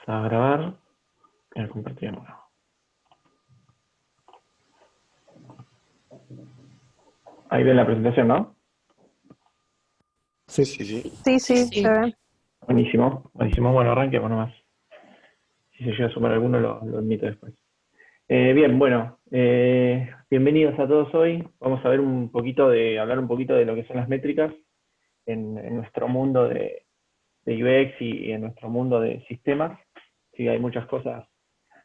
A grabar y a compartir de nuevo. Ahí ven la presentación, ¿no? Sí, Sí, sí. Sí, sí, se ve. Buenísimo, buenísimo. Bueno, arranquemos nomás. Si se llega a sumar alguno, lo admito después. Bien, bueno, bienvenidos a todos hoy. Vamos a ver hablar un poquito de lo que son las métricas en nuestro mundo de UX y en nuestro mundo de sistemas. Sí, hay muchas cosas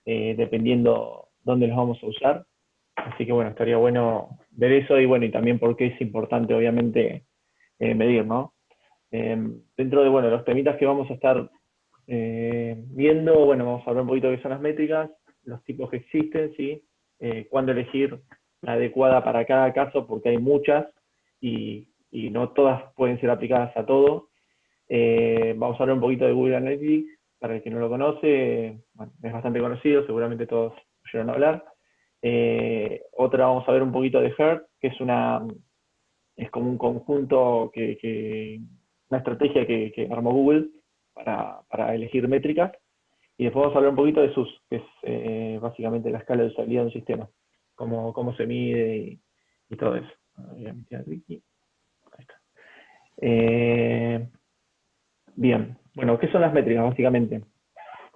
dependiendo dónde los vamos a usar. Así que bueno, estaría bueno ver eso y bueno, y también por qué es importante, obviamente, medir, ¿no? Dentro de, bueno, los temitas que vamos a estar viendo, bueno, vamos a hablar un poquito de qué son las métricas, los tipos que existen, ¿sí? Cuándo elegir la adecuada para cada caso, porque hay muchas y no todas pueden ser aplicadas a todo. Vamos a hablar un poquito de Google Analytics, para el que no lo conoce, bueno, es bastante conocido, seguramente todos oyeron hablar. Otra, vamos a ver un poquito de HERT, que es como un conjunto, una estrategia que armó Google para elegir métricas. Y después vamos a hablar un poquito de SUS, que es básicamente la escala de usabilidad de un sistema, cómo se mide y todo eso. Voy a meter a Ricky. Ahí está. Bien, bueno, ¿qué son las métricas básicamente?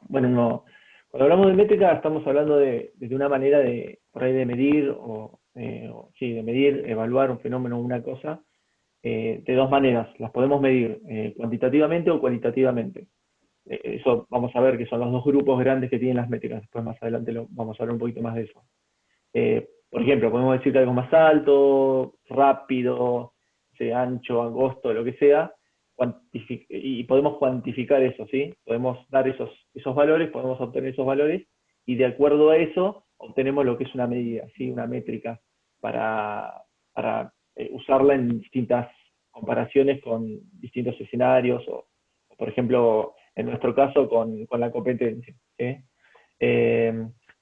Bueno, cuando hablamos de métrica estamos hablando de una manera por ahí de medir sí, de medir, evaluar un fenómeno o una cosa de dos maneras. Las podemos medir cuantitativamente o cualitativamente. Eso vamos a ver que son los dos grupos grandes que tienen las métricas. Después más adelante vamos a hablar un poquito más de eso. Por ejemplo, podemos decir que algo más alto, rápido, ancho, angosto, lo que sea, y podemos cuantificar eso, ¿sí? Podemos dar esos valores, podemos obtener esos valores, y de acuerdo a eso obtenemos lo que es una medida, ¿sí? Una métrica para usarla en distintas comparaciones con distintos escenarios, o por ejemplo, en nuestro caso, con la competencia, ¿sí?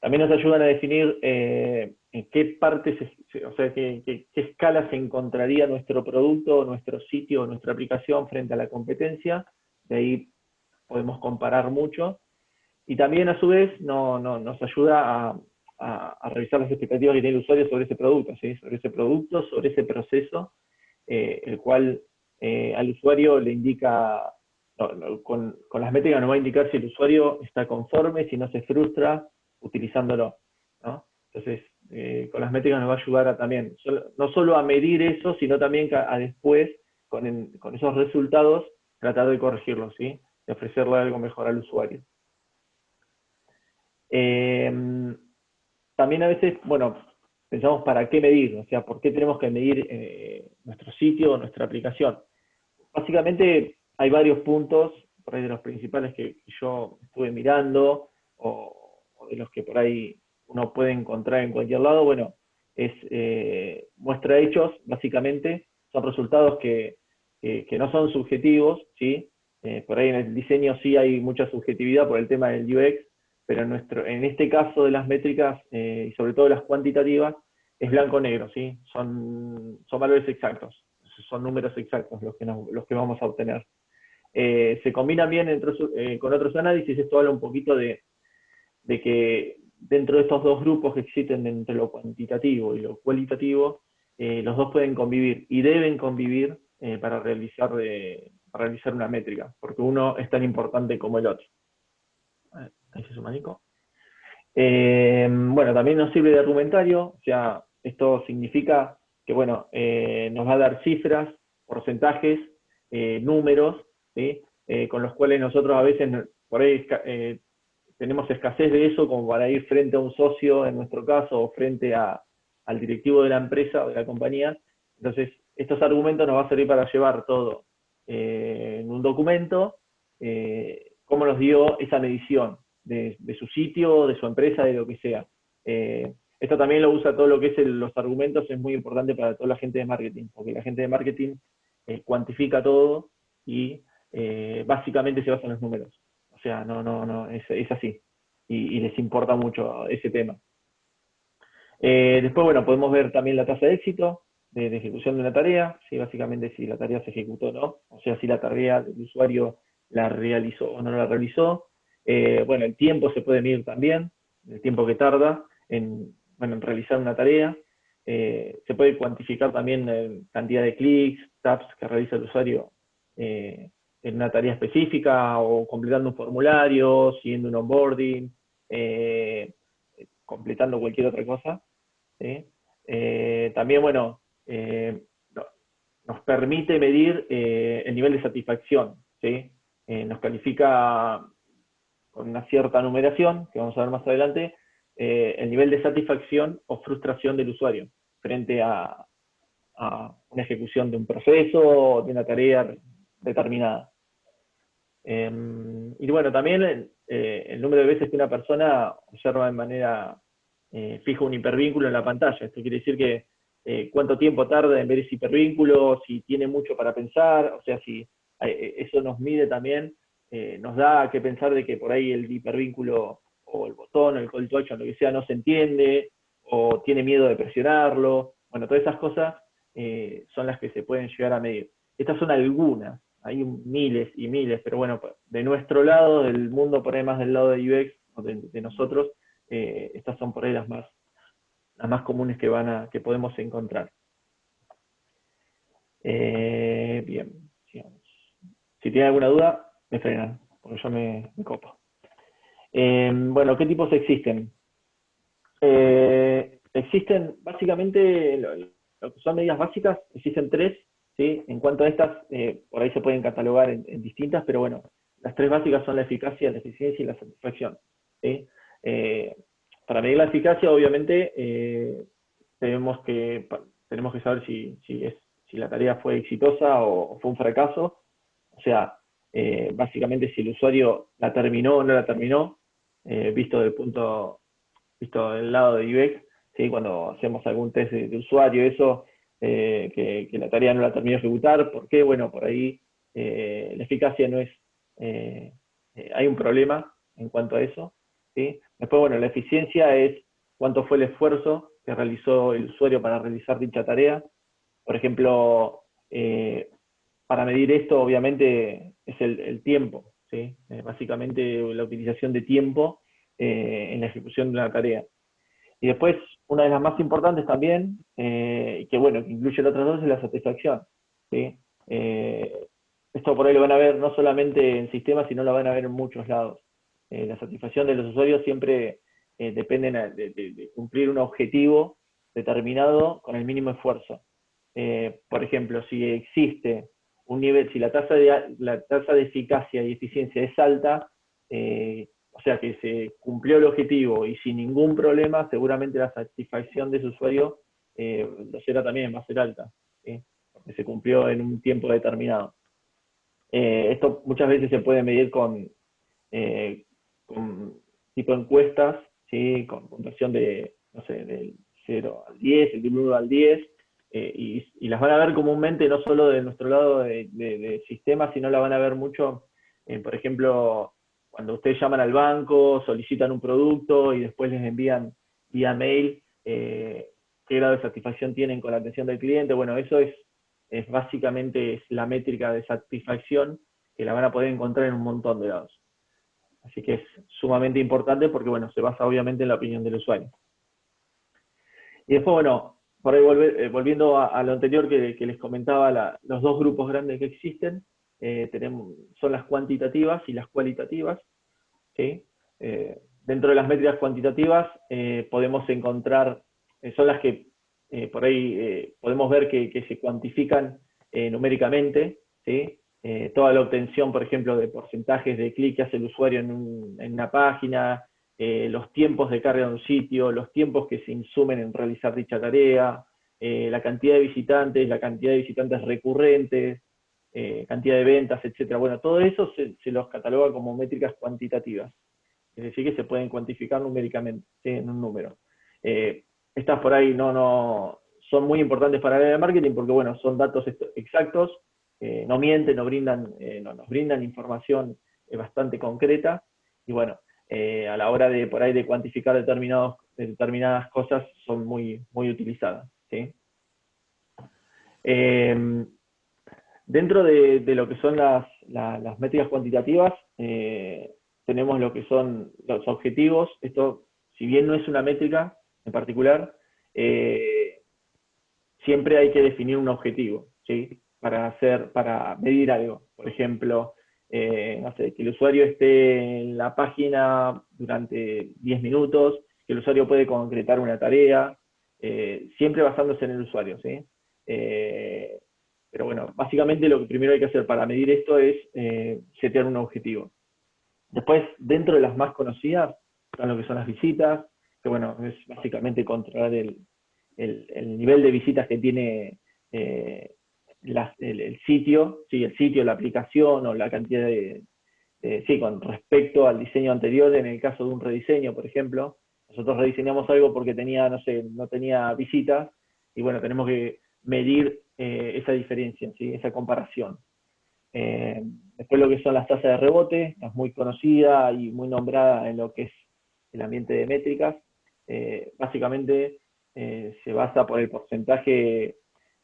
También nos ayudan a definir en qué partes, o sea, qué escala se encontraría nuestro producto, nuestro sitio, nuestra aplicación frente a la competencia. De ahí podemos comparar mucho. Y también, a su vez, nos ayuda a revisar las expectativas que tiene el usuario sobre ese producto, ¿sí? Sobre ese producto, sobre ese proceso, el cual al usuario le indica, con las métricas nos va a indicar si el usuario está conforme, si no se frustra utilizándolo, ¿no? Entonces, con las métricas nos va a ayudar también, no solo a medir eso, sino también a después, con esos resultados, tratar de corregirlos, ¿sí? De ofrecerle algo mejor al usuario. También a veces, bueno, pensamos para qué medir, o sea, por qué tenemos que medir nuestro sitio o nuestra aplicación. Básicamente hay varios puntos, por ahí de los principales que yo estuve mirando, o de los que por ahí uno puede encontrar en cualquier lado. Bueno, es muestra hechos, básicamente, son resultados que no son subjetivos, ¿sí? Por ahí en el diseño sí hay mucha subjetividad por el tema del UX, pero en este caso de las métricas, y sobre todo las cuantitativas, es blanco-negro, ¿sí? Son valores exactos, son números exactos los que vamos a obtener. Se combinan bien con otros análisis. Esto habla un poquito de que dentro de estos dos grupos que existen entre lo cuantitativo y lo cualitativo, los dos pueden convivir y deben convivir para realizar una métrica, porque uno es tan importante como el otro. Ahí se suma Nico. Bueno, también nos sirve de argumentario, o sea, esto significa que, bueno, nos va a dar cifras, porcentajes, números, ¿sí? Con los cuales nosotros a veces, por ahí, tenemos escasez de eso como para ir frente a un socio, en nuestro caso, o frente al directivo de la empresa o de la compañía. Entonces, estos argumentos nos va a servir para llevar todo en un documento, cómo nos dio esa medición de su sitio, de su empresa, de lo que sea. Esto también lo usa todo lo que es los argumentos, es muy importante para toda la gente de marketing, porque la gente de marketing cuantifica todo y básicamente se basa en los números. O sea, no, es así. Y les importa mucho ese tema. Después, bueno, podemos ver también la tasa de éxito de ejecución de una tarea, ¿sí? Básicamente si la tarea se ejecutó o no, o sea, si la tarea del usuario la realizó o no la realizó. Bueno, el tiempo se puede medir también, el tiempo que tarda en realizar una tarea. Se puede cuantificar también la cantidad de clics, taps que realiza el usuario en una tarea específica o completando un formulario, siguiendo un onboarding, completando cualquier otra cosa. ¿Sí? También, bueno, nos permite medir el nivel de satisfacción. ¿Sí? Nos califica con una cierta numeración, que vamos a ver más adelante, el nivel de satisfacción o frustración del usuario frente a una ejecución de un proceso o de una tarea determinada. Y bueno, también el número de veces que una persona observa de manera fija un hipervínculo en la pantalla. Esto quiere decir que cuánto tiempo tarda en ver ese hipervínculo, si tiene mucho para pensar, o sea, si eso nos mide también, nos da que pensar de que por ahí el hipervínculo o el botón o el call to action, lo que sea, no se entiende, o tiene miedo de presionarlo. Bueno, todas esas cosas son las que se pueden llegar a medir. Estas son algunas, hay miles y miles, pero bueno, de nuestro lado, del mundo por ahí más del lado de UX, o de nosotros, estas son por ahí las más comunes que podemos encontrar. Bien, sigamos. Si tienen alguna duda, me frenan, porque yo me copo. Bueno, ¿qué tipos existen? Existen básicamente, lo que son medidas básicas, existen tres, ¿sí? En cuanto a estas, por ahí se pueden catalogar en distintas, pero bueno, las tres básicas son la eficacia, la eficiencia y la satisfacción. ¿Sí? Para medir la eficacia, obviamente, tenemos que saber si la tarea fue exitosa o fue un fracaso. O sea, básicamente si el usuario la terminó o no la terminó, visto del lado de UX, ¿sí? Cuando hacemos algún test de usuario, eso, que la tarea no la terminó de ejecutar. ¿Por qué? Bueno, por ahí la eficacia no es, hay un problema en cuanto a eso. ¿Sí? Después, bueno, la eficiencia es cuánto fue el esfuerzo que realizó el usuario para realizar dicha tarea. Por ejemplo, para medir esto, obviamente, es el tiempo, ¿sí? Básicamente la utilización de tiempo en la ejecución de una tarea. Y después, una de las más importantes también, que bueno, que incluye las otras dos, es la satisfacción. ¿Sí? Esto por ahí lo van a ver no solamente en sistemas, sino lo van a ver en muchos lados. La satisfacción de los usuarios siempre depende de cumplir un objetivo determinado con el mínimo esfuerzo. Por ejemplo, si existe un nivel, si la tasa de eficacia y eficiencia es alta, o sea que se cumplió el objetivo y sin ningún problema, seguramente la satisfacción de su usuario lo será también, va a ser alta, ¿sí? Porque se cumplió en un tiempo determinado. Esto muchas veces se puede medir con tipo encuestas, ¿sí? Con puntuación de, no sé, del 0 al 10, el 1 al 10, y las van a ver comúnmente no solo de nuestro lado de sistemas, sino la van a ver mucho, por ejemplo, cuando ustedes llaman al banco, solicitan un producto y después les envían vía mail qué grado de satisfacción tienen con la atención del cliente. Bueno, eso es básicamente es la métrica de satisfacción que la van a poder encontrar en un montón de lados. Así que es sumamente importante porque, bueno, se basa obviamente en la opinión del usuario. Y después, bueno, por ahí volviendo a lo anterior que les comentaba, los dos grupos grandes que existen, son las cuantitativas y las cualitativas. ¿Sí? Dentro de las métricas cuantitativas podemos encontrar, son las que por ahí podemos ver que se cuantifican numéricamente, ¿sí? Toda la obtención, por ejemplo, de porcentajes de clic que hace el usuario en una página, los tiempos de carga de un sitio, los tiempos que se insumen en realizar dicha tarea, la cantidad de visitantes recurrentes, cantidad de ventas, etcétera. Bueno, todo eso se los cataloga como métricas cuantitativas, es decir, que se pueden cuantificar numéricamente, ¿sí? En un número. Estas por ahí no son muy importantes para el área de marketing porque, bueno, son datos exactos, no mienten, nos brindan información bastante concreta, y bueno, a la hora de por ahí de cuantificar determinadas cosas son muy, muy utilizadas, ¿sí? Dentro de lo que son las métricas cuantitativas, tenemos lo que son los objetivos. Esto, si bien no es una métrica en particular, siempre hay que definir un objetivo, ¿sí? Para medir algo. Por ejemplo, no sé, que el usuario esté en la página durante 10 minutos, que el usuario puede concretar una tarea, siempre basándose en el usuario, ¿sí? Eh, pero bueno, básicamente lo que primero hay que hacer para medir esto es setear un objetivo. Después, dentro de las más conocidas, están lo que son las visitas, que bueno, es básicamente controlar el nivel de visitas que tiene el sitio, ¿sí? El sitio, la aplicación o la cantidad sí, con respecto al diseño anterior, en el caso de un rediseño, por ejemplo, nosotros rediseñamos algo porque tenía, no sé, no tenía visitas, y bueno, tenemos que medir esa diferencia, ¿sí? Esa comparación. Eh, Después lo que son las tasas de rebote, es muy conocida y muy nombrada en lo que es el ambiente de métricas. Básicamente se basa por el porcentaje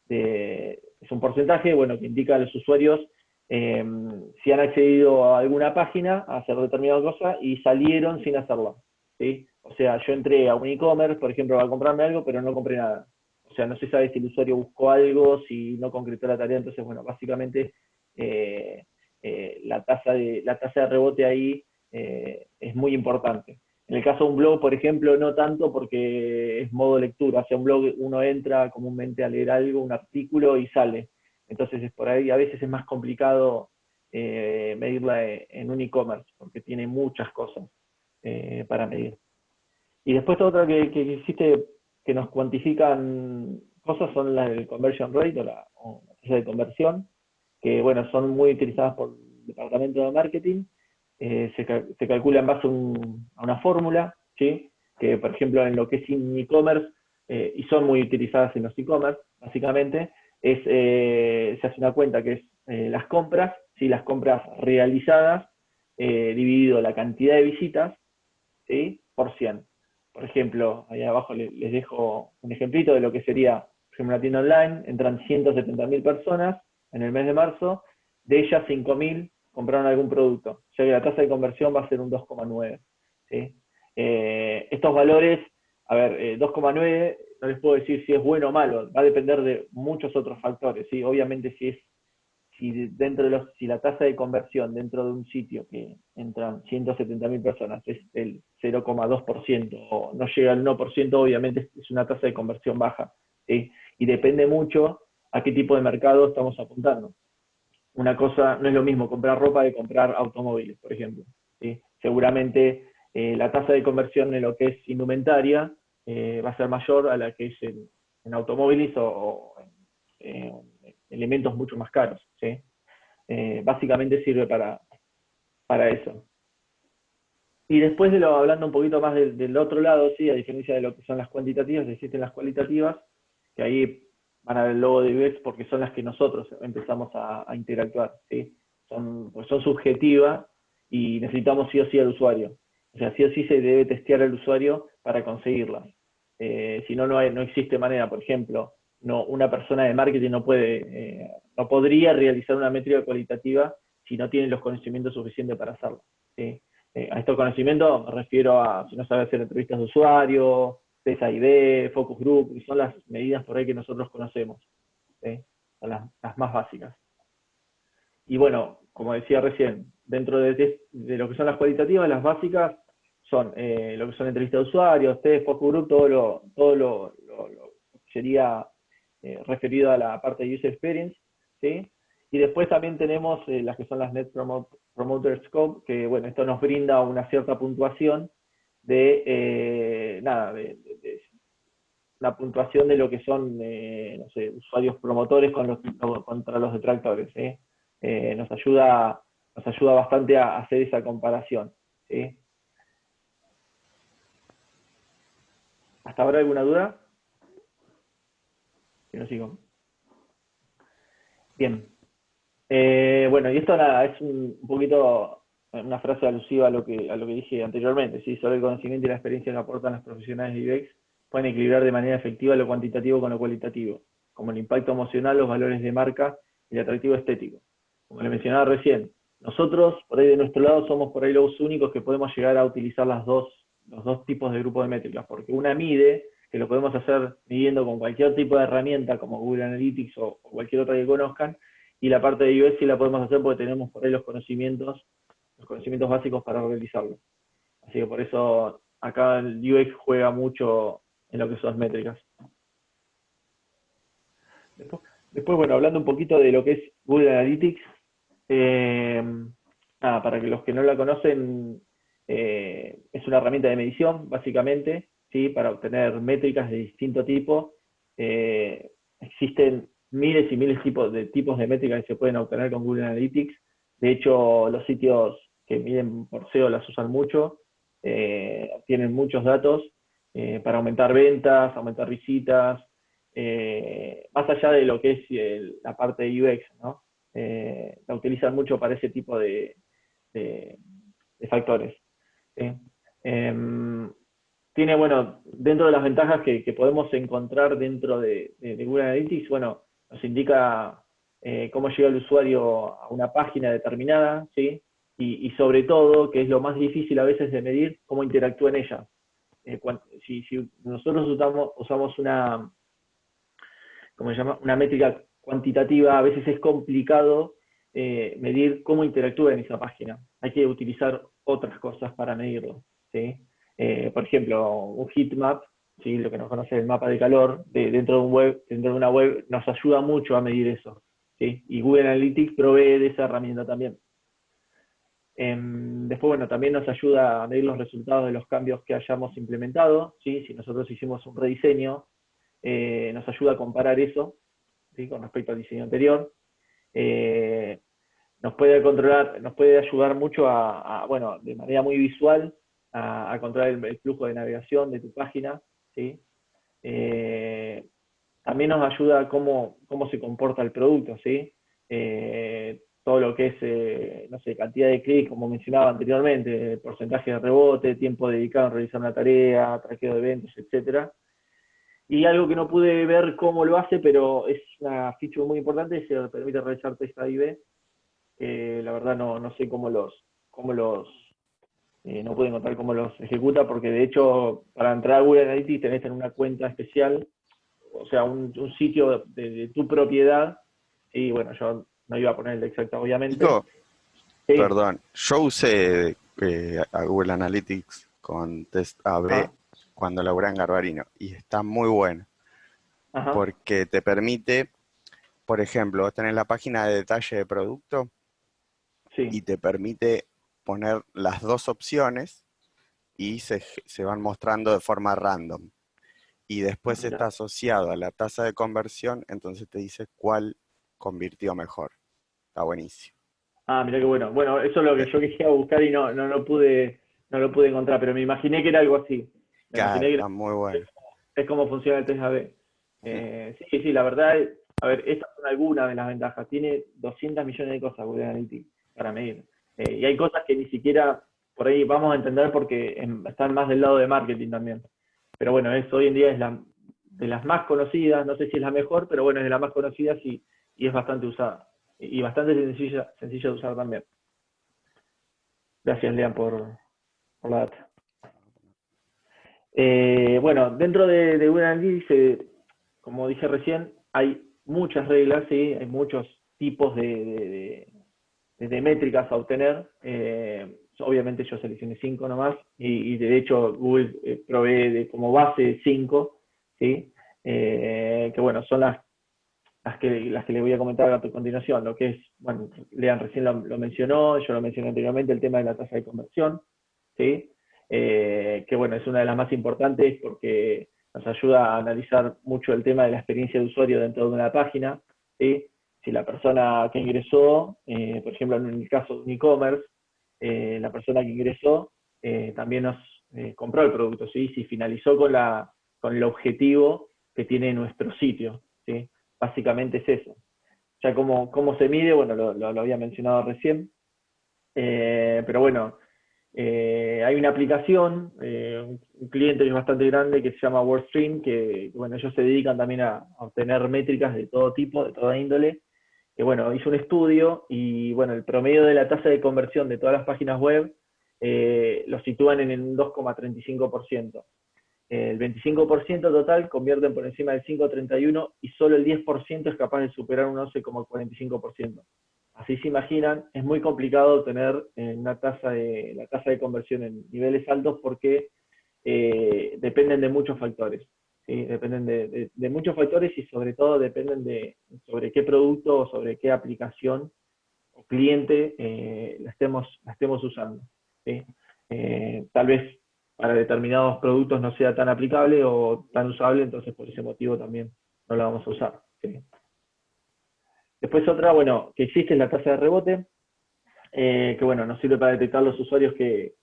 es un porcentaje, bueno, que indica a los usuarios si han accedido a alguna página a hacer determinada cosa y salieron sin hacerlo, ¿sí? O sea, yo entré a un e-commerce, por ejemplo, a comprarme algo, pero no compré nada. O sea, no se sabe si el usuario buscó algo, si no concretó la tarea. Entonces, bueno, básicamente eh, la tasa de rebote ahí es muy importante. En el caso de un blog, por ejemplo, no tanto porque es modo lectura. O sea, un blog uno entra comúnmente a leer algo, un artículo y sale. Entonces, es por ahí a veces es más complicado medirla en un e-commerce porque tiene muchas cosas para medir. Y después otra que existe que nos cuantifican cosas son las del conversion rate o la tasa de conversión, que bueno, son muy utilizadas por el departamento de marketing. Se calcula en base a una fórmula, ¿sí? Que por ejemplo en lo que es e-commerce, y son muy utilizadas en los e-commerce, básicamente, se hace una cuenta que es las compras, ¿sí? Las compras realizadas, dividido la cantidad de visitas, ¿sí? Por 100. Por ejemplo, ahí abajo les dejo un ejemplito de lo que sería, por ejemplo, una tienda online, entran 170.000 personas en el mes de marzo, de ellas 5.000 compraron algún producto, o sea que la tasa de conversión va a ser un 2,9. ¿Sí? Estos valores, a ver, 2,9 no les puedo decir si es bueno o malo, va a depender de muchos otros factores, ¿sí? Obviamente si la tasa de conversión dentro de un sitio que entran 170.000 personas es el 0,2% o no llega al 1%, obviamente es una tasa de conversión baja, ¿sí? Y depende mucho a qué tipo de mercado estamos apuntando. Una cosa, no es lo mismo comprar ropa que comprar automóviles, por ejemplo, ¿sí? Seguramente la tasa de conversión en lo que es indumentaria va a ser mayor a la que es en automóviles o elementos mucho más caros, ¿sí? Básicamente sirve para eso. Y después hablando un poquito más del otro lado, ¿sí? A diferencia de lo que son las cuantitativas, existen las cualitativas, que ahí van a ver el logo de UX porque son las que nosotros empezamos a interactuar, ¿sí? Pues son subjetivas y necesitamos sí o sí al usuario. O sea, sí o sí se debe testear al usuario para conseguirlas. Si no, no existe manera. Por ejemplo, una persona de marketing no podría realizar una métrica cualitativa si no tiene los conocimientos suficientes para hacerlo, ¿sí? A estos conocimientos me refiero a si no sabe hacer entrevistas de usuario, PSID, focus group, y son las medidas por ahí que nosotros conocemos, ¿sí? Son las más básicas. Y bueno, como decía recién, dentro de lo que son las cualitativas, las básicas son lo que son entrevistas de usuarios, test, focus group, todo lo que sería referido a la parte de user experience, ¿sí? Y después también tenemos las que son las Net Promoter Scope, que bueno, esto nos brinda una cierta puntuación de la puntuación de lo que son, no sé, usuarios promotores contra los detractores, ¿sí? Nos ayuda bastante a hacer esa comparación, ¿sí? ¿Hasta ahora alguna duda? Si no sigo. Bien. Bueno, y esto nada, es un poquito una frase alusiva a lo que dije anteriormente, ¿sí? Sobre el conocimiento y la experiencia que aportan los profesionales de UX pueden equilibrar de manera efectiva lo cuantitativo con lo cualitativo, como el impacto emocional, los valores de marca y el atractivo estético. Como le mencionaba recién, nosotros, por ahí de nuestro lado, somos por ahí los únicos que podemos llegar a utilizar los dos tipos de grupos de métricas, porque una mide, que lo podemos hacer midiendo con cualquier tipo de herramienta, como Google Analytics o cualquier otra que conozcan, y la parte de UX sí la podemos hacer porque tenemos por ahí los conocimientos básicos para realizarlo. Así que por eso acá el UX juega mucho en lo que son las métricas. Después, bueno, hablando un poquito de lo que es Google Analytics, eh, nada, para que los que no la conocen, es una herramienta de medición, básicamente, ¿sí? Para obtener métricas de distinto tipo. Existen miles y miles de tipos de métricas que se pueden obtener con Google Analytics. De hecho, los sitios que miden por SEO las usan mucho, obtienen muchos datos para aumentar ventas, aumentar visitas, más allá de lo que es la parte de UX, ¿no? La utilizan mucho para ese tipo de, de factores. ¿Sí? Tiene, bueno, dentro de las ventajas que podemos encontrar dentro de Google Analytics, bueno, nos indica cómo llega el usuario a una página determinada, ¿sí? Y sobre todo, que es lo más difícil a veces de medir, cómo interactúa en ella. Si nosotros usamos una, ¿cómo se llama? Una métrica cuantitativa, a veces es complicado medir cómo interactúa en esa página. Hay que utilizar otras cosas para medirlo, ¿sí? Por ejemplo, un heatmap, ¿sí? Lo que nos conoce el mapa de calor, dentro de una web, nos ayuda mucho a medir eso, ¿sí? Y Google Analytics provee de esa herramienta también. Después, bueno, también nos ayuda a medir los resultados de los cambios que hayamos implementado, ¿sí? Si nosotros hicimos un rediseño, nos ayuda a comparar eso, ¿sí? Con respecto al diseño anterior. Eh, nos puede ayudar mucho bueno, de manera muy visual, a controlar el flujo de navegación de tu página, ¿sí? También nos ayuda a cómo se comporta el producto, ¿sí? Todo lo que es, no sé, cantidad de clics, como mencionaba anteriormente, porcentaje de rebote, tiempo dedicado a realizar una tarea, traqueo de eventos, etcétera. Y algo que no pude ver cómo lo hace, pero es una feature muy importante, se permite realizar test A/B. La verdad no sé no pude encontrar cómo los ejecuta, porque de hecho para entrar a Google Analytics tenés que tener una cuenta especial, o sea, un sitio de tu propiedad, y bueno, yo no iba a poner el exacto, obviamente. Chico, Sí, perdón, yo usé a Google Analytics con Test AB ajá, cuando laburé en Garbarino y está muy bueno ajá, porque te permite, por ejemplo, vos tenés la página de detalle de producto y sí, te permite poner las dos opciones y se van mostrando de forma random. Y después está mira. asociado a la tasa de conversión, entonces te dice cuál convirtió mejor. Está buenísimo. Mira qué bueno. Bueno, eso es lo que Eh, yo quería buscar y no lo pude encontrar, pero me imaginé que era algo así. Me Claro, imaginé que está muy bueno. es cómo funciona el test A/B. Sí, la verdad, a ver, estas son algunas de las ventajas. Tiene 200 millones de cosas Google Analytics para medir. Y hay cosas que ni siquiera por ahí vamos a entender porque están más del lado de marketing también. Pero bueno, hoy en día es de las más conocidas, no sé si es la mejor, pero bueno, es de las más conocidas y es bastante usada. Y bastante sencilla de usar también. Gracias, Lean, por la data. Bueno, dentro de Google Analytics, como dije recién, hay muchas reglas, ¿sí? Hay muchos tipos de métricas a obtener. Obviamente yo seleccioné 5 nomás y de hecho Google provee como base 5, ¿sí? Que bueno, son las que le voy a comentar a continuación. Lo que es, bueno, Lean recién lo mencionó, yo lo mencioné anteriormente, el tema de la tasa de conversión, ¿sí? Que bueno, es una de las más importantes porque nos ayuda a analizar mucho el tema de la experiencia de usuario dentro de una página, ¿sí? Si la persona que ingresó, por ejemplo, en el caso de un e-commerce, la persona que ingresó también nos compró el producto, ¿sí? Si finalizó con el objetivo que tiene nuestro sitio, ¿sí? Básicamente es eso. Ya cómo se mide, bueno, lo había mencionado recién, pero bueno, hay una aplicación, un cliente que es bastante grande que se llama WordStream, que bueno, ellos se dedican también a obtener métricas de todo tipo, de toda índole, que bueno, hizo un estudio y bueno, el promedio de la tasa de conversión de todas las páginas web lo sitúan en el 2,35%. El 25% total convierten por encima del 5,31 y solo el 10% es capaz de superar un 11,45%. Así se imaginan, es muy complicado tener la tasa de conversión en niveles altos porque dependen de muchos factores. ¿Sí? Dependen de muchos factores y sobre todo dependen de sobre qué producto o sobre qué aplicación o cliente la estemos usando. ¿Sí? Tal vez para determinados productos no sea tan aplicable o tan usable, entonces por ese motivo también no la vamos a usar. ¿Sí? Después otra, bueno, que existe es la tasa de rebote, que bueno, nos sirve para detectar los usuarios que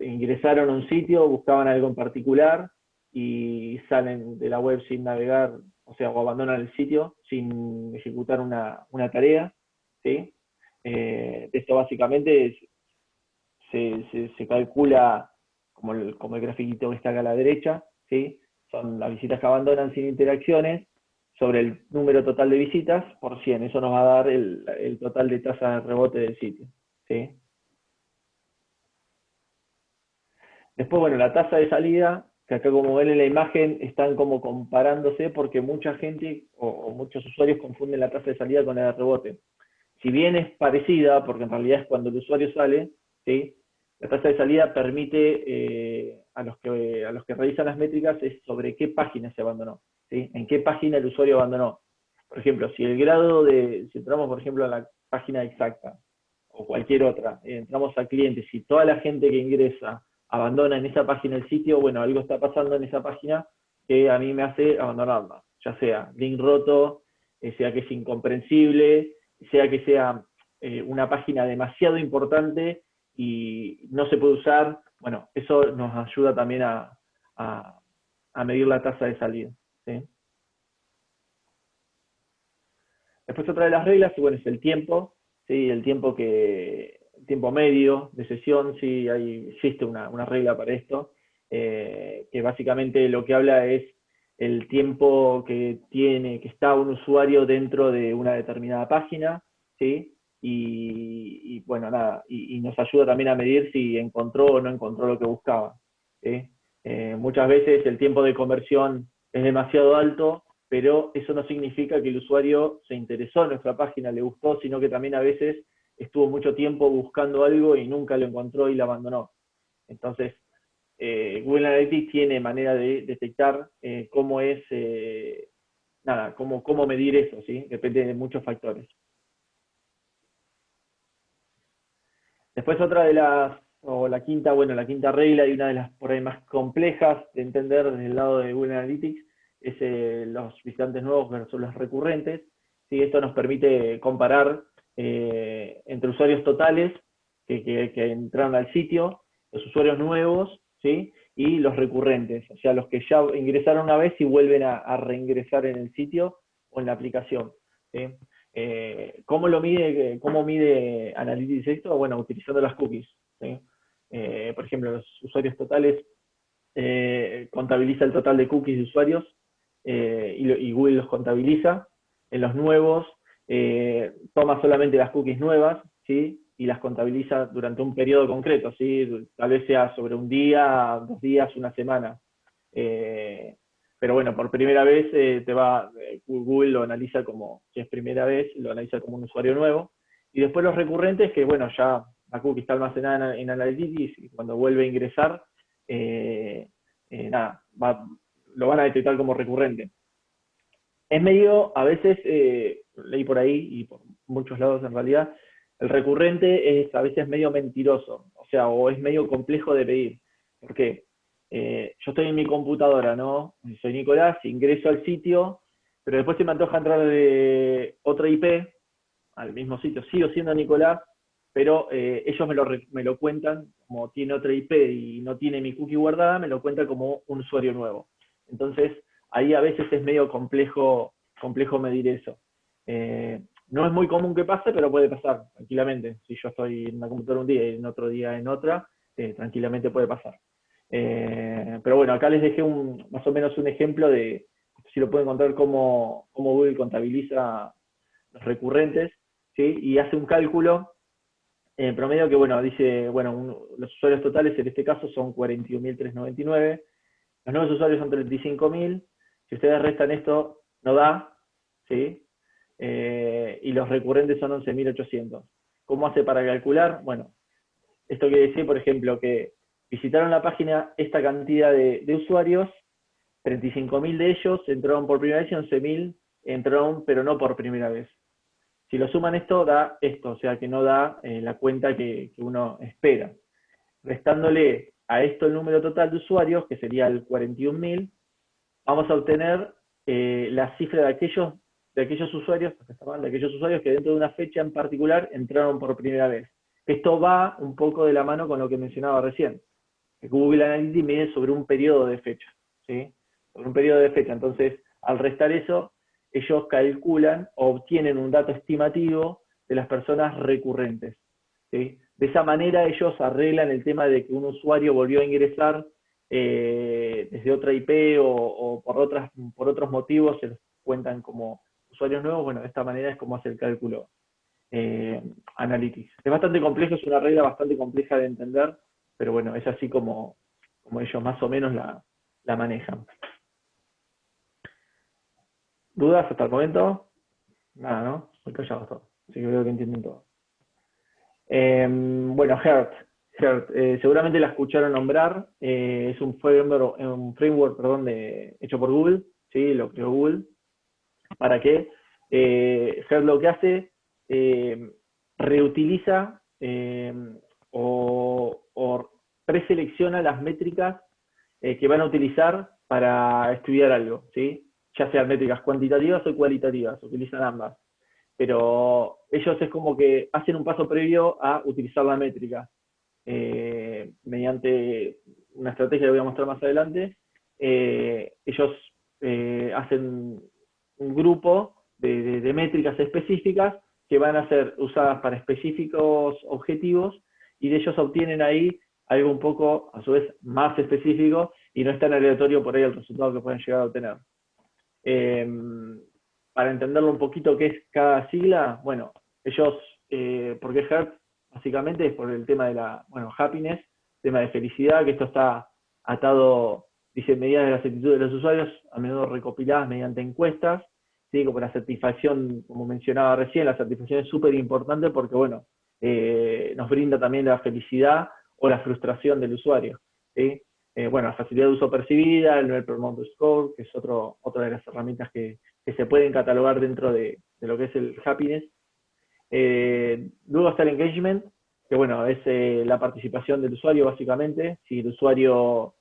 ingresaron a un sitio, buscaban algo en particular y salen de la web sin navegar, o sea, o abandonan el sitio sin ejecutar una tarea. ¿Sí? Esto básicamente se calcula como el grafiquito que está acá a la derecha, ¿sí? Son las visitas que abandonan sin interacciones sobre el número total de visitas por 100. Eso nos va a dar el total de tasa de rebote del sitio. ¿Sí? Después, bueno, la tasa de salida, que acá como ven en la imagen, están como comparándose porque mucha gente o muchos usuarios confunden la tasa de salida con la de rebote. Si bien es parecida, porque en realidad es cuando el usuario sale, ¿sí? La tasa de salida permite a los que revisan las métricas es sobre qué página se abandonó, ¿sí? En qué página el usuario abandonó. Por ejemplo, si si entramos por ejemplo a la página exacta o cualquier otra, entramos a clientes y toda la gente que ingresa abandona en esa página el sitio, bueno, algo está pasando en esa página que a mí me hace abandonarla, ya sea link roto, sea que es incomprensible, sea que sea una página demasiado importante y no se puede usar, bueno, eso nos ayuda también a, a medir la tasa de salida. ¿Sí? Después otra de las reglas, bueno, es el tiempo, ¿sí? El tiempo medio de sesión, sí, existe una regla para esto, que básicamente lo que habla es el tiempo que está un usuario dentro de una determinada página, ¿sí? Bueno, nada, y nos ayuda también a medir si encontró o no encontró lo que buscaba. ¿Sí? Muchas veces el tiempo de conversión es demasiado alto, pero eso no significa que el usuario se interesó en nuestra página, le gustó, sino que también a veces estuvo mucho tiempo buscando algo y nunca lo encontró y lo abandonó. Entonces, Google Analytics tiene manera de detectar cómo medir eso, ¿sí? Depende de muchos factores. Después otra o la quinta regla y una de las por ahí más complejas de entender desde el lado de Google Analytics es los visitantes nuevos versus los recurrentes. ¿Sí? Esto nos permite comparar entre usuarios totales que entraron al sitio, los usuarios nuevos, ¿sí? Y los recurrentes, o sea, los que ya ingresaron una vez y vuelven a reingresar en el sitio o en la aplicación. ¿Sí? ¿Cómo mide Analytics esto? Bueno, utilizando las cookies. ¿Sí? Por ejemplo, los usuarios totales contabiliza el total de cookies de usuarios y Google los contabiliza. En los nuevos toma solamente las cookies nuevas, ¿sí? Y las contabiliza durante un periodo concreto, ¿sí? Tal vez sea sobre un día, 2 días, una semana. Eh, pero bueno, por primera vez Google lo analiza como, si es primera vez, lo analiza como un usuario nuevo. Y después los recurrentes, que bueno, ya la cookie está almacenada en Analytics y cuando vuelve a ingresar, nada, lo van a detectar como recurrente. Es medio, a veces, leí por ahí y por muchos lados en realidad, el recurrente es a veces medio mentiroso, o sea, o es medio complejo de pedir. ¿Por qué? Yo estoy en mi computadora, ¿no? Soy Nicolás, ingreso al sitio, pero después se me antoja entrar de otra IP al mismo sitio, sigo siendo Nicolás, pero ellos me lo cuentan, como tiene otra IP y no tiene mi cookie guardada, me lo cuenta como un usuario nuevo. Entonces, ahí a veces es medio complejo medir eso. No es muy común que pase, pero puede pasar tranquilamente. Si yo estoy en una computadora un día y en otro día en otra, tranquilamente puede pasar. Pero bueno, acá les dejé más o menos un ejemplo de si lo pueden encontrar cómo Google contabiliza los recurrentes, ¿sí? Y hace un cálculo en promedio que, bueno, dice, bueno, los usuarios totales en este caso son 41.399, los nuevos usuarios son 35.000, si ustedes restan esto, no da, ¿sí? Y los recurrentes son 11.800. ¿Cómo hace para calcular? Bueno, esto quiere decir, por ejemplo, que visitaron la página esta cantidad de usuarios, 35.000 de ellos entraron por primera vez y 11.000 entraron, pero no por primera vez. Si lo suman esto, da esto, o sea que no da la cuenta que uno espera. Restándole a esto el número total de usuarios, que sería el 41.000, vamos a obtener la cifra de aquellos usuarios, de aquellos usuarios que dentro de una fecha en particular entraron por primera vez. Esto va un poco de la mano con lo que mencionaba recién. Que Google Analytics mide sobre un periodo de fecha, ¿sí? Sobre un periodo de fecha. Entonces, al restar eso, ellos calculan o obtienen un dato estimativo de las personas recurrentes, ¿sí? De esa manera ellos arreglan el tema de que un usuario volvió a ingresar desde otra IP o por otros motivos, se los cuentan como usuarios nuevos. Bueno, de esta manera es como hace el cálculo Analytics. Es bastante complejo, es una regla bastante compleja de entender, pero bueno, es así como ellos más o menos la manejan. ¿Dudas hasta el momento? Nada, ¿no? Muy callados todos, así que veo que entienden todo. Bueno, Heart, seguramente la escucharon nombrar, es un framework hecho por Google, ¿sí? Lo creó Google. ¿Para qué? Heart lo que hace, reutiliza o preselecciona las métricas que van a utilizar para estudiar algo, ¿sí? Ya sean métricas cuantitativas o cualitativas, utilizan ambas. Pero ellos es como que hacen un paso previo a utilizar la métrica. Mediante una estrategia que voy a mostrar más adelante, ellos hacen un grupo de métricas específicas que van a ser usadas para específicos objetivos, y de ellos obtienen ahí algo un poco, a su vez, más específico, y no es tan aleatorio por ahí el resultado que pueden llegar a obtener. Para entenderlo un poquito qué es cada sigla, bueno, ellos, ¿por qué Heart? Básicamente es por el tema de happiness, tema de felicidad, que esto está atado, dice, medidas de las actitudes de los usuarios, a menudo recopiladas mediante encuestas, ¿sí? Como la satisfacción, como mencionaba recién, la satisfacción es súper importante porque, bueno, nos brinda también la felicidad o la frustración del usuario, ¿sí? Bueno, la facilidad de uso percibida, el Net Promoter Score, que es otra de las herramientas que se pueden catalogar dentro de lo que es el happiness. Luego está el engagement, que bueno, es la participación del usuario básicamente. Si el usuario,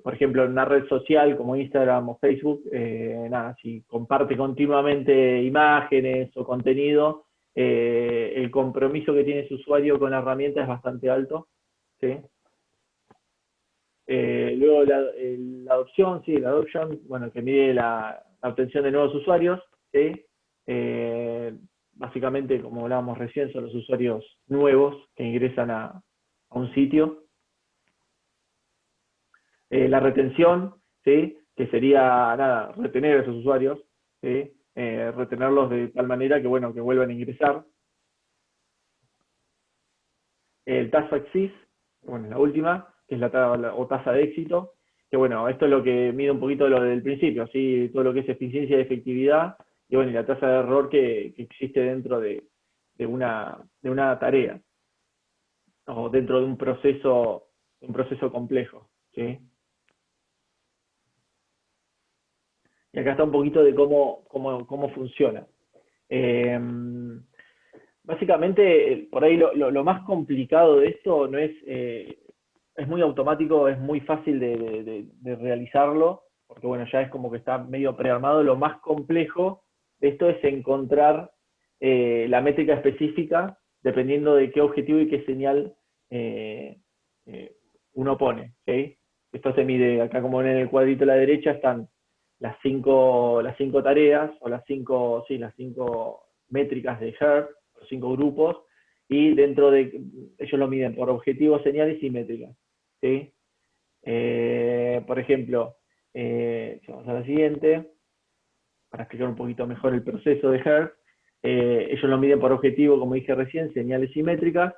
por ejemplo, en una red social como Instagram o Facebook, si comparte continuamente imágenes o contenido, el compromiso que tiene ese usuario con la herramienta es bastante alto, ¿sí? Luego la adopción, sí, la adoption, bueno, que mide la obtención de nuevos usuarios, ¿sí? Básicamente, como hablábamos recién, son los usuarios nuevos que ingresan a un sitio. La retención, ¿sí? Que sería, retener a esos usuarios, ¿sí? Retenerlos de tal manera que, bueno, que vuelvan a ingresar. El task success, bueno, la última, que es la tasa de éxito, que bueno, esto es lo que mide un poquito lo del principio, ¿sí? Todo lo que es eficiencia y efectividad, y bueno, y la tasa de error que existe dentro de una tarea, o dentro de un proceso complejo, ¿sí? Y acá está un poquito de cómo funciona. Básicamente, por ahí lo más complicado de esto no es muy automático, es muy fácil de realizarlo, porque bueno, ya es como que está medio prearmado. Lo más complejo de esto es encontrar la métrica específica, dependiendo de qué objetivo y qué señal eh, uno pone, ¿sí? Esto se mide acá, como ven en el cuadrito a la derecha, están las cinco tareas, o las cinco métricas de Heart, los 5 grupos, y dentro de ellos lo miden por objetivos, señales y métricas, ¿sí? Por ejemplo, vamos a la siguiente. para explicar un poquito mejor el proceso de Hertz, ellos lo miden por objetivo, como dije recién, señales simétricas,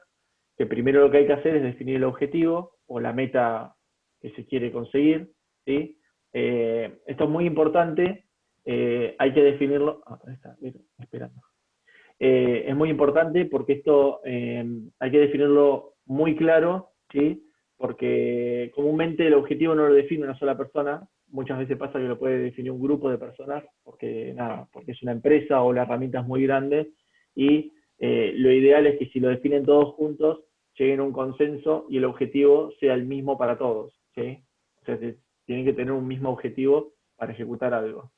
que primero lo que hay que hacer es definir el objetivo o la meta que se quiere conseguir, ¿sí? Esto es muy importante, hay que definirlo, está, esperando. Es muy importante porque esto hay que definirlo muy claro, ¿sí? Porque comúnmente el objetivo no lo define una sola persona, muchas veces pasa que lo puede definir un grupo de personas, porque nada, porque es una empresa o la herramienta es muy grande, y lo ideal es que si lo definen todos juntos, lleguen a un consenso y el objetivo sea el mismo para todos, ¿sí? O sea, tienen que tener un mismo objetivo para ejecutar algo.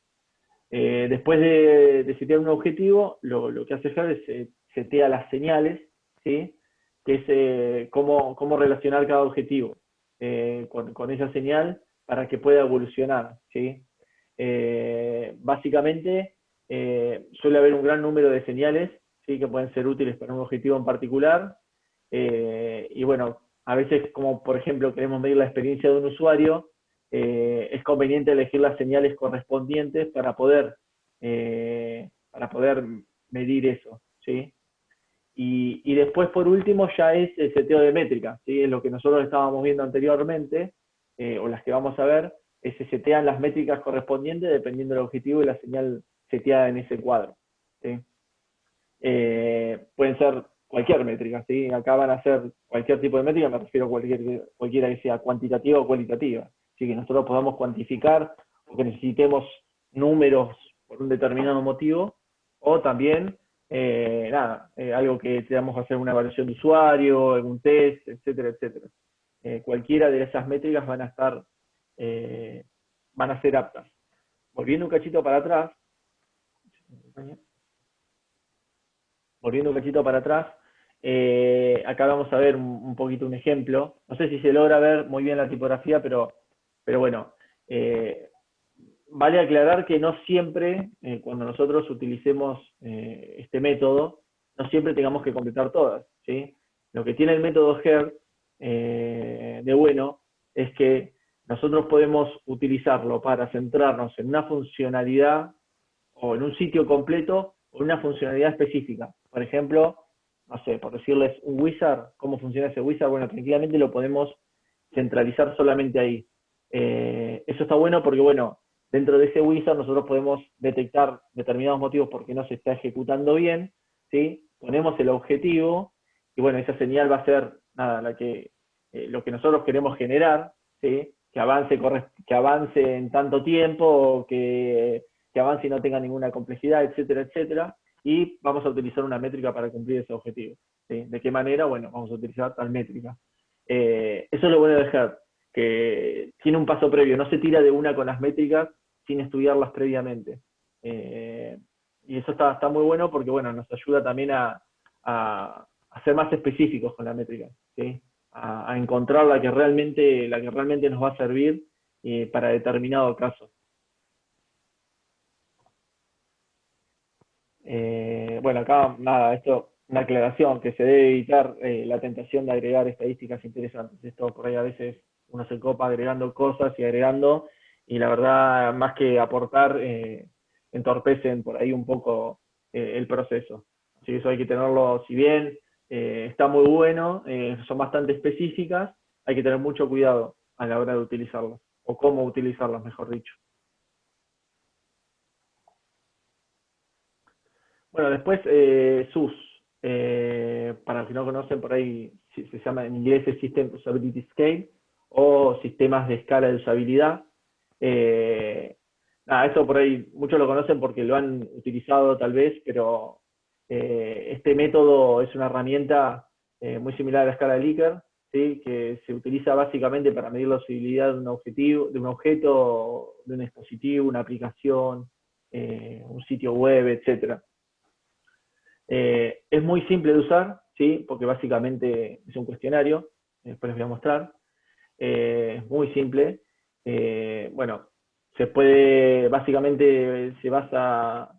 Después de setear un objetivo, lo que hace Hertz es setea las señales, ¿sí? Que es cómo relacionar cada objetivo con esa señal para que pueda evolucionar, ¿sí? Básicamente, suele haber un gran número de señales, ¿sí? Que pueden ser útiles para un objetivo en particular. Y bueno, a veces, como por ejemplo queremos medir la experiencia de un usuario, es conveniente elegir las señales correspondientes para poder medir eso, ¿sí? Y después, por último, ya es el seteo de métricas, ¿sí? Es lo que nosotros estábamos viendo anteriormente, o las que vamos a ver, se setean las métricas correspondientes dependiendo del objetivo y la señal seteada en ese cuadro, ¿sí? Pueden ser cualquier métrica, ¿sí? Acá van a ser cualquier tipo de métrica, me refiero a cualquiera que sea cuantitativa o cualitativa. Así que nosotros podamos cuantificar o que necesitemos números por un determinado motivo, o también, algo que tengamos que hacer una evaluación de usuario, algún test, etcétera, etcétera. Cualquiera de esas métricas van a ser aptas. Volviendo un cachito para atrás, acá vamos a ver un poquito un ejemplo. No sé si se logra ver muy bien la tipografía, pero bueno, vale aclarar que no siempre, cuando nosotros utilicemos este método, no siempre tengamos que completar todas, ¿sí? Lo que tiene el método Hertz de bueno es que nosotros podemos utilizarlo para centrarnos en una funcionalidad o en un sitio completo o en una funcionalidad específica. Por ejemplo, no sé, por decirles un wizard, cómo funciona ese wizard, bueno, tranquilamente lo podemos centralizar solamente ahí. Eso está bueno porque, bueno, dentro de ese wizard nosotros podemos detectar determinados motivos por qué no se está ejecutando bien, ¿sí? Ponemos el objetivo y, bueno, esa señal va a ser nada, lo que nosotros queremos generar, ¿sí? Que avance en tanto tiempo, que avance y no tenga ninguna complejidad, etcétera, etcétera, y vamos a utilizar una métrica para cumplir ese objetivo, ¿sí? ¿De qué manera? Bueno, vamos a utilizar tal métrica. Eso es lo bueno de Hertz, que tiene un paso previo, no se tira de una con las métricas sin estudiarlas previamente. Y eso está muy bueno porque, bueno, nos ayuda también a ser más específicos con la métrica, ¿sí? A encontrar la que realmente nos va a servir para determinado caso. Bueno, acá nada, esto, una aclaración, que se debe evitar la tentación de agregar estadísticas interesantes. Esto por ahí a veces uno se copa agregando cosas y agregando, y la verdad, más que aportar, entorpecen por ahí un poco el proceso. Así que eso hay que tenerlo, si bien está muy bueno, son bastante específicas, hay que tener mucho cuidado a la hora de utilizarlas, o cómo utilizarlas, mejor dicho. Bueno, después SUS, para los que no conocen, por ahí se llama en inglés el System Usability Scale o sistemas de escala de usabilidad. Eh, Nada, eso por ahí muchos lo conocen porque lo han utilizado tal vez, pero este método es una herramienta muy similar a la escala de Likert, ¿sí? Que se utiliza básicamente para medir la usabilidad de un objetivo, de un objeto, de un dispositivo, una aplicación, un sitio web, etcétera. Es muy simple de usar, ¿sí? Porque básicamente es un cuestionario, después les voy a mostrar. Es muy simple. Bueno, básicamente se basa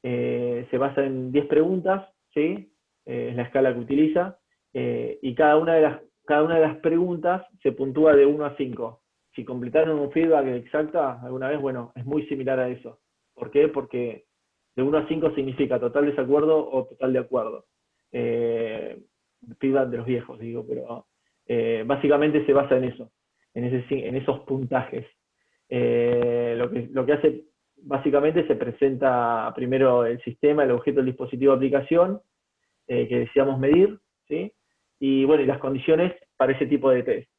en 10 preguntas, ¿sí? Es la escala que utiliza, y cada una de las preguntas se puntúa de 1 a 5. Si completaron un feedback exacta alguna vez, bueno, es muy similar a eso. ¿Por qué? Porque de 1 a 5 significa total desacuerdo o total de acuerdo. Feedback de los viejos, digo, pero básicamente se basa en eso, en esos puntajes. Lo que hace, básicamente se presenta primero el sistema, el objeto, el dispositivo de aplicación que deseamos medir, ¿sí? Y bueno, y las condiciones para ese tipo de test,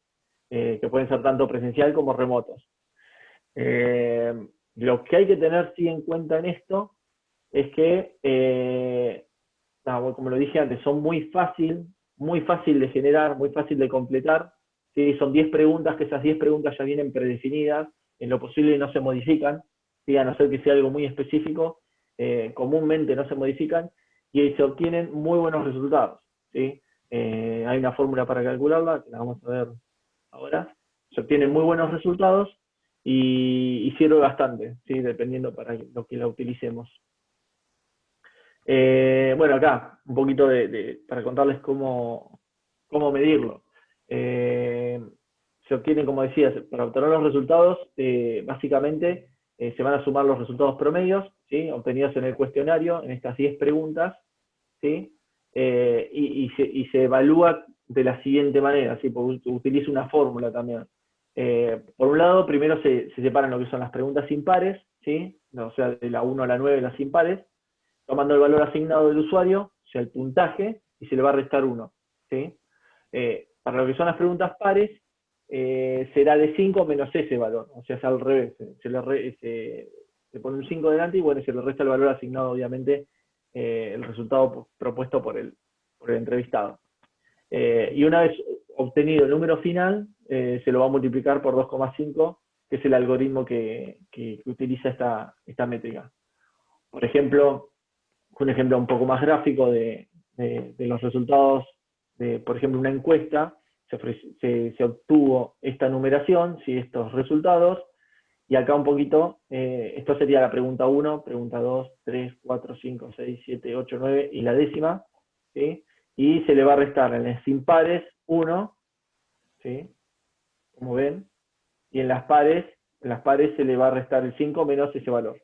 que pueden ser tanto presencial como remotos. Lo que hay que tener sí en cuenta en esto es que, como lo dije antes, son muy fácil de generar, muy fácil de completar. ¿Sí? Son 10 preguntas, que esas 10 preguntas ya vienen predefinidas, en lo posible no se modifican, ¿sí? A no ser que sea algo muy específico, comúnmente no se modifican, y se obtienen muy buenos resultados. ¿Sí? Hay una fórmula para calcularla, que la vamos a ver ahora. Se obtienen muy buenos resultados y sirve bastante, ¿sí? Dependiendo para lo que la utilicemos. Bueno, acá, un poquito para contarles cómo medirlo. Se obtienen, como decía, para obtener los resultados, básicamente se van a sumar los resultados promedios, ¿sí? Obtenidos en el cuestionario, en estas 10 preguntas, ¿sí? Y se evalúa de la siguiente manera, ¿sí? Porque utiliza una fórmula también. Por un lado, primero se separan lo que son las preguntas impares, ¿sí? O sea, de la 1 a la 9 las impares, tomando el valor asignado del usuario, o sea, el puntaje, y se le va a restar 1. ¿Sí? Para lo que son las preguntas pares, será de 5 menos ese valor, o sea, es al revés. Se pone un 5 delante y bueno, se le resta el valor asignado, obviamente, el resultado propuesto por el entrevistado. Y una vez obtenido el número final, se lo va a multiplicar por 2,5, que es el algoritmo que utiliza esta métrica. Por ejemplo, un ejemplo un poco más gráfico de los resultados de, por ejemplo, una encuesta, se obtuvo esta numeración, ¿sí? Estos resultados, y acá un poquito, esto sería la pregunta 1, pregunta 2, 3, 4, 5, 6, 7, 8, 9, y la décima, ¿sí? Y se le va a restar en las impares 1, ¿sí? Como ven, y en las pares se le va a restar el 5 menos ese valor.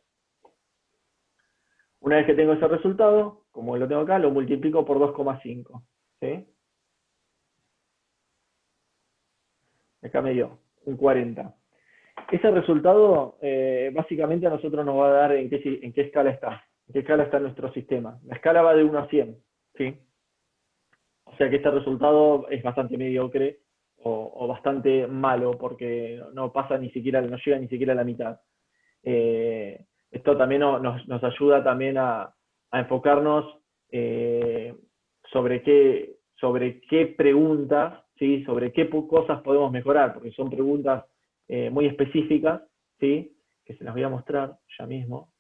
Una vez que tengo ese resultado, como lo tengo acá, lo multiplico por 2,5. ¿Sí? Acá me dio un 40. Ese resultado básicamente a nosotros nos va a dar en qué escala está. En qué escala está nuestro sistema. La escala va de 1 a 100. ¿Sí? O sea que este resultado es bastante mediocre o bastante malo porque no pasa ni siquiera, no llega ni siquiera a la mitad. Esto también nos ayuda también a enfocarnos sobre qué preguntas, ¿sí? Sobre qué cosas podemos mejorar, porque son preguntas muy específicas, ¿sí? Que se las voy a mostrar ya mismo.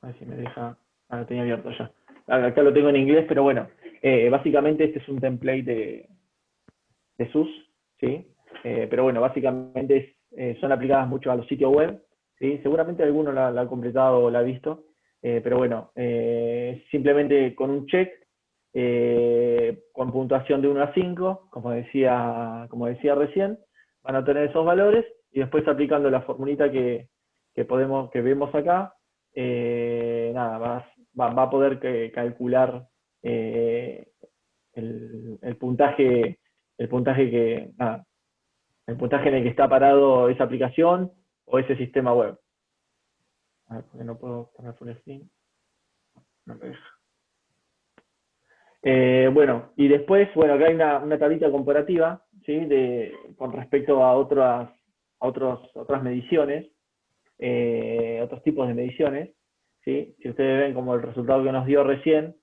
A ver si me deja. Lo tenía abierto ya. Acá lo tengo en inglés, pero bueno, básicamente este es un template de SUS, ¿sí? Pero bueno, básicamente son aplicadas mucho a los sitios web, ¿sí? Seguramente alguno la ha completado o la ha visto, pero bueno, simplemente con un check, con puntuación de 1 a 5, como decía recién, van a tener esos valores, y después aplicando la formulita que vemos acá, nada, va a poder calcular el puntaje el puntaje en el que está parado esa aplicación o ese sistema web. A ver, porque no puedo poner full screen. No me deja. Bueno, y después, bueno, acá hay una tablita comparativa, ¿sí? Con respecto a otras mediciones, otros tipos de mediciones, ¿sí? Si ustedes ven como el resultado que nos dio recién,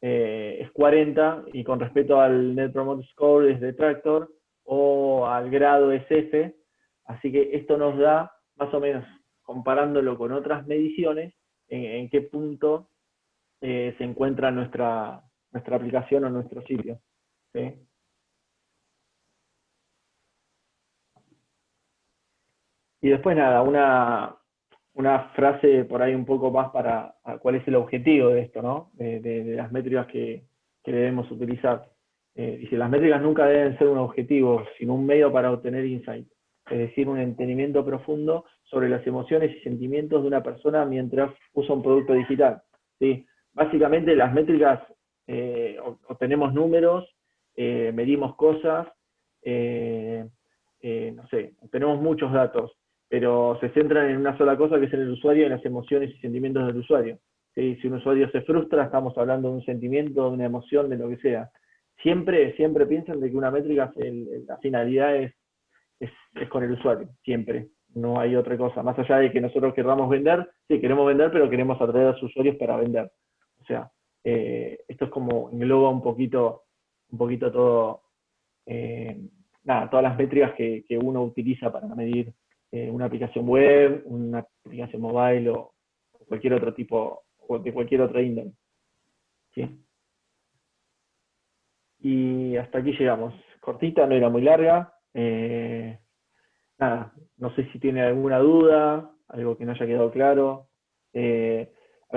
es 40, y con respecto al Net Promoter Score es detractor, o al grado es F, así que esto nos da, más o menos, comparándolo con otras mediciones, en qué punto se encuentra nuestra aplicación o nuestro sitio. ¿Sí? Y después nada, una frase por ahí un poco más para cuál es el objetivo de esto, ¿no? De las métricas que debemos utilizar. Dice, las métricas nunca deben ser un objetivo, sino un medio para obtener insight. es decir, un entendimiento profundo sobre las emociones y sentimientos de una persona mientras usa un producto digital, ¿sí? Básicamente las métricas, obtenemos números, medimos cosas, no sé, tenemos muchos datos, pero se centran en una sola cosa que es en el usuario y en las emociones y sentimientos del usuario. ¿Sí? Si un usuario se frustra, estamos hablando de un sentimiento, de una emoción, de lo que sea. Siempre piensan de que una métrica, la finalidad es con el usuario, siempre. No hay otra cosa. Más allá de que nosotros queramos vender, sí, queremos vender, pero queremos atraer a los usuarios para vender. O sea, esto es como engloba un poquito todo, nada, todas las métricas que uno utiliza para medir una aplicación web, una aplicación mobile o cualquier otro tipo, o de cualquier otra índole. ¿Sí? Y hasta aquí llegamos. Cortita, no era muy larga. Nada, no sé si tiene alguna duda, algo que no haya quedado claro. A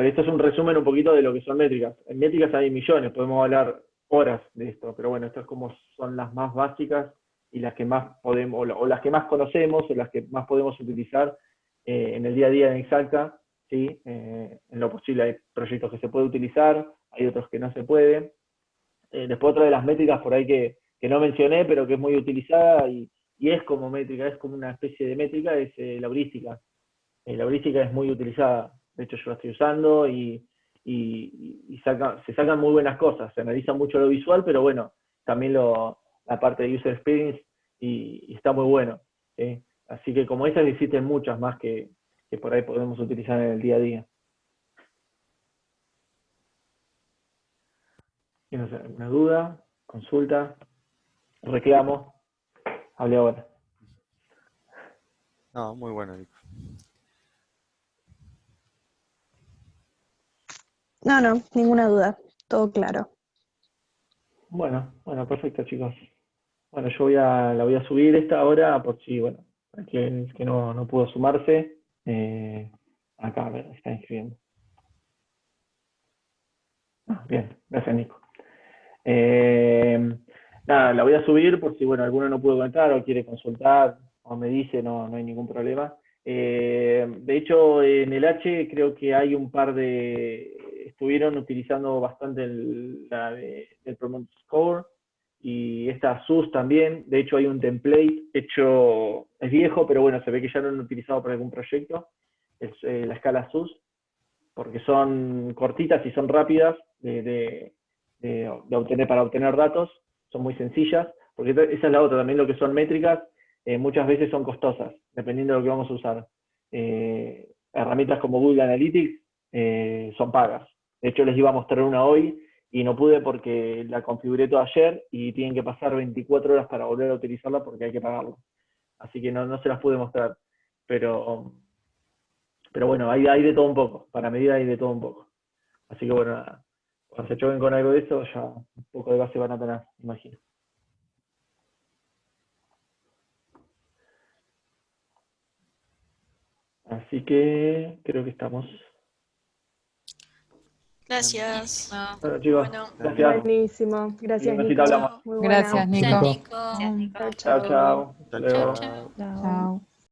ver, esto es un resumen un poquito de lo que son métricas. En métricas hay millones, podemos hablar horas de esto, pero bueno, estas como son las más básicas y las que más podemos, o las que más conocemos, o las que más podemos utilizar en el día a día en Exalta, ¿sí? En lo posible hay proyectos que se puede utilizar, hay otros que no se puede. Después otra de las métricas por ahí que no mencioné, pero que es muy utilizada y es como métrica, es como una especie de métrica, es la heurística. La heurística es muy utilizada, de hecho yo la estoy usando se sacan muy buenas cosas, se analiza mucho lo visual, pero bueno, también la parte de user experience y está muy bueno. ¿Sí? Así que como esas existen muchas más que por ahí podemos utilizar en el día a día. ¿Tienes alguna duda, consulta, reclamo? Hable ahora. No, muy bueno, Nico. No, ninguna duda, todo claro. Bueno, perfecto, chicos. Bueno, yo la voy a subir esta ahora por si, bueno, para quien que no pudo sumarse. Acá, a ver, está inscribiendo. Bien, gracias, Nico. Nada, la voy a subir por si, bueno, alguno no pudo conectar o quiere consultar o me dice, no hay ningún problema. De hecho, en el H creo que hay un par estuvieron utilizando bastante el Promote Score y esta SUS también. De hecho, hay un template hecho, es viejo, pero bueno, se ve que ya lo han utilizado para algún proyecto. Es la escala SUS, porque son cortitas y son rápidas para obtener datos, son muy sencillas, porque esa es la otra, también lo que son métricas, muchas veces son costosas, dependiendo de lo que vamos a usar. Herramientas como Google Analytics son pagas. De hecho, les iba a mostrar una hoy y no pude porque la configuré toda ayer y tienen que pasar 24 horas para volver a utilizarla porque hay que pagarlo. Así que no se las pude mostrar. Pero bueno, hay de todo un poco. Para medir hay de todo un poco. Así que bueno, cuando se choquen con algo de eso, ya un poco de base van a tener, imagino. Así que creo que estamos. Gracias. Bueno, chicos, Bueno, gracias. Buenísimo, gracias En un Nico. ratito hablamos. Muy buena. Gracias, Nico. Nico. Chao, Chao, chao. Chao, Hasta luego. chao. Chao. Chao.